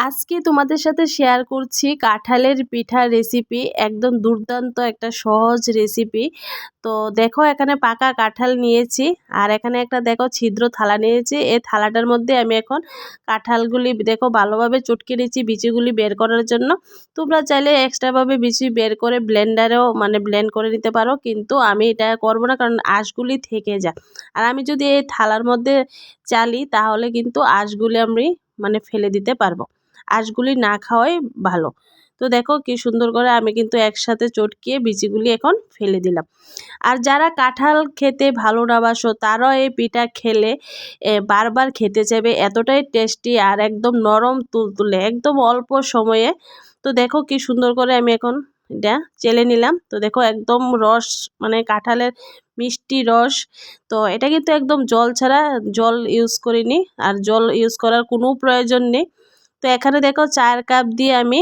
আজকে তোমাদের সাথে শেয়ার করছি কাঁঠালের পিঠার রেসিপি। একদম দুর্দান্ত একটা সহজ রেসিপি। তো দেখো এখানে পাকা কাঁঠাল নিয়েছি আর এখানে একটা দেখো ছিদ্র থালা নিয়েছি। এই থালাটার মধ্যে আমি এখন কাঁঠালগুলি দেখো ভালোভাবে চটকে নিচ্ছি বিচিগুলি বের করার জন্য। তোমরা চাইলে এক্সট্রাভাবে বিচি বের করে ব্লেন্ডারেও ব্লেন্ড করে নিতে পারো, কিন্তু আমি এটা করব না, কারণ আঁশগুলি থেকে যায়। আর আমি যদি এই থালার মধ্যে চালি তাহলে কিন্তু আঁশগুলি আমি ফেলে দিতে পারবো। আঁশগুলি না খাওয়াই ভালো। তো দেখো কি সুন্দর করে আমি কিন্তু একসাথে চটকিয়ে বিচিগুলি এখন ফেলে দিলাম। আর যারা কাঁঠাল খেতে ভালো না বাসো তারাও এই পিঠা খেলে বারবার খেতে চাইবে, এতটাই টেস্টি আর একদম নরম তুলতুলে একদম অল্প সময়ে। তো দেখো কি সুন্দর করে আমি এখন এটা চেলে নিলাম। তো দেখো একদম রস, কাঁঠালের মিষ্টি রস। তো এটা কিন্তু একদম জল ছাড়া, জল ইউজ করিনি আর জল ইউজ করার কোনো প্রয়োজন নেই। তো এখানে দেখো 4 কাপ দিয়ে আমি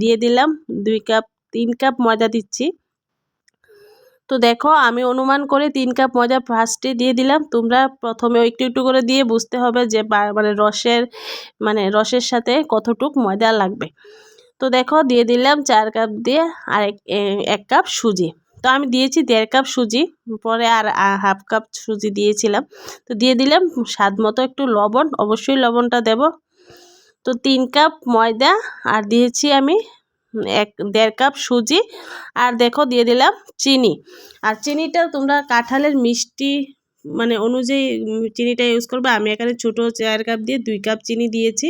দিয়ে দিলাম 2 কাপ, 3 কাপ ময়দা দিচ্ছি। তো দেখো আমি অনুমান করে 3 কাপ ময়দা ফার্স্টে দিয়ে দিলাম। তোমরা প্রথমে একটু একটু করে দিয়ে বুঝতে হবে যে রসের সাথে কতটুক ময়দা লাগবে। তো দেখো দিয়ে দিলাম 4 কাপ দিয়ে আর 1 কাপ সুজি। তো আমি দিয়েছি 1.5 কাপ সুজি, পরে আর হাফ কাপ সুজি দিয়েছিলাম। তো দিয়ে দিলাম স্বাদ মতো একটু লবণ, অবশ্যই লবণটা দেব। তো 3 কাপ ময়দা আর দিয়েছি আমি 1.5 কাপ সুজি। আর দেখো দিয়ে দিলাম চিনি। আর চিনিটা তোমরা কাঁঠালের মিষ্টি অনুযায়ী চিনিটা ইউজ করবে। আমি এখানে ছোটো 4 কাপ দিয়ে 2 কাপ চিনি দিয়েছি।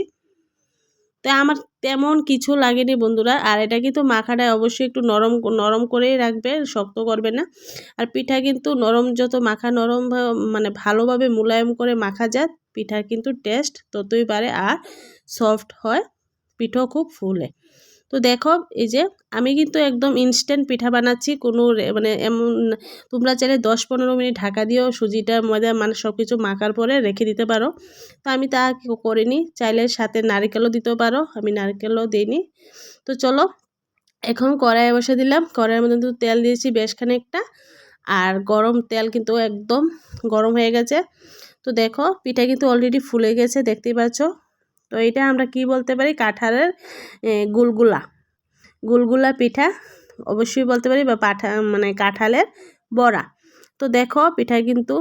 তো আমার তেমন কিছু লাগেনি বন্ধুরা। আর এটা কিন্তু মাখাটা অবশ্যই একটু নরম নরম করেই রাখবে, শক্ত করবে না। আর পিঠা কিন্তু নরম, যত মাখা নরম ভালোভাবে মোলায়েম করে মাখা যায় পিঠার কিন্তু টেস্ট ততই বাড়ে আর সফট হয়, পিঠাও খুব ফুলে। তো দেখো এই যে আমি কিন্তু একদম ইনস্ট্যান্ট পিঠা বানাচ্ছি, কোনো এমন তোমরা চাইলে 10-15 মিনিট ঢাকা দিয়েও সুজিটা ময়দা সব কিছু মাখার পরে রেখে দিতে পারো। তো আমি তা করিনি, চাইলে সাথে নারকেলও দিতেও পারো, আমি নারকেলও দিইনি। তো চলো এখন কড়াইয়ে বসে দিলাম। কড়াইয়ের মধ্যে কিন্তু তেল দিয়েছি বেশ খানিকটা, আর গরম তেল কিন্তু একদম গরম হয়ে গেছে। তো দেখো পিঠা কিন্তু অলরেডি ফুলে গেছে, দেখতেই পাচ্ছ। তো এটা আমরা কি বলতে পারি, কাঁঠালের গুলগুলা, গুলগুলা পিঠা অবশ্যই বলতে পারি, বা কাঁঠালের বড়া। তো দেখো পিঠা কিন্তু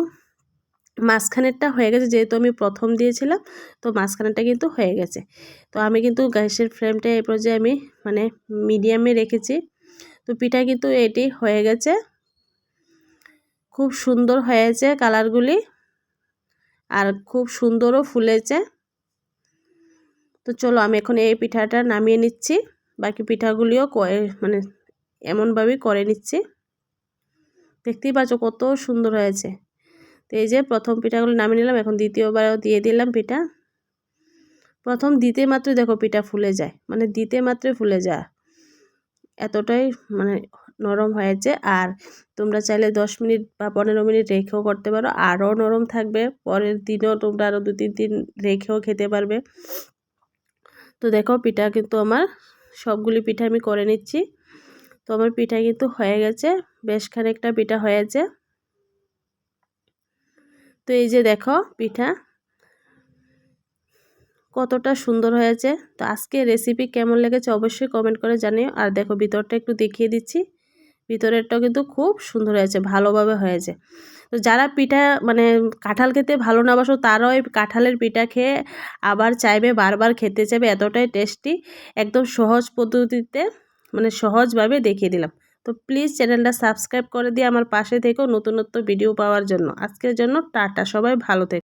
মাঝখানেরটা হয়ে গেছে, যেহেতু আমি প্রথম দিয়েছিলাম, তো মাঝখানেরটা কিন্তু হয়ে গেছে। তো আমি কিন্তু গ্যাসের ফ্লেমটা এই পর্যায়ে আমি মিডিয়ামে রেখেছি। তো পিঠা কিন্তু এটি হয়ে গেছে, খুব সুন্দর হয়েছে কালারগুলি, আর খুব সুন্দরও ফুলেছে। তো চলো আমি এখন এই পিঠাটা নামিয়ে নিচ্ছি, বাকি পিঠাগুলিও এমনভাবেই করে নিচ্ছি। দেখতেই পাচ্ছ কত সুন্দর হয়েছে। তো এই যে প্রথম পিঠাগুলো নামিয়ে নিলাম, এখন দ্বিতীয়বারও দিয়ে দিলাম পিঠা। প্রথম দিতে মাত্রই দেখো পিঠা ফুলে যায়, দিতে মাত্রই ফুলে যায়, এতটাই নরম হয়েছে। আর তোমরা চাইলে 10 মিনিট বা 15 মিনিট রেখেও করতে পারো, আরও নরম থাকবে। পরের দিনও তোমরা আরও 2-3 দিন রেখেও খেতে পারবে। তো দেখো পিঠা কিন্তু আমার সবগুলি পিঠা আমি করে নিচ্ছি। তো আমার পিঠা কিন্তু হয়ে গেছে, বেশ খানিকটা পিঠা হয়েছে। তো এই যে দেখো পিঠা কতটা সুন্দর হয়েছে। তো আজকে রেসিপি কেমন লেগেছে অবশ্যই কমেন্ট করে জানিও। আর দেখো ভিতরটা একটু দেখিয়ে দিচ্ছি, ভিতরেরটাও কিন্তু খুব সুন্দর হয়েছে, ভালোভাবে হয়েছে। তো যারা পিঠা কাঁঠাল খেতে ভালো না বাসো তারাও এই কাঁঠালের পিঠা খেয়ে আবার চাইবে, বারবার খেতে চাইবে, এতটাই টেস্টি। একদম সহজ পদ্ধতিতে সহজভাবে দেখিয়ে দিলাম। তো প্লিজ চ্যানেলটা সাবস্ক্রাইব করে দিয়ে আমার পাশে থেকেও নতুনত্ব ভিডিও পাওয়ার জন্য। আজকের জন্য টাটা, সবাই ভালো থেকো।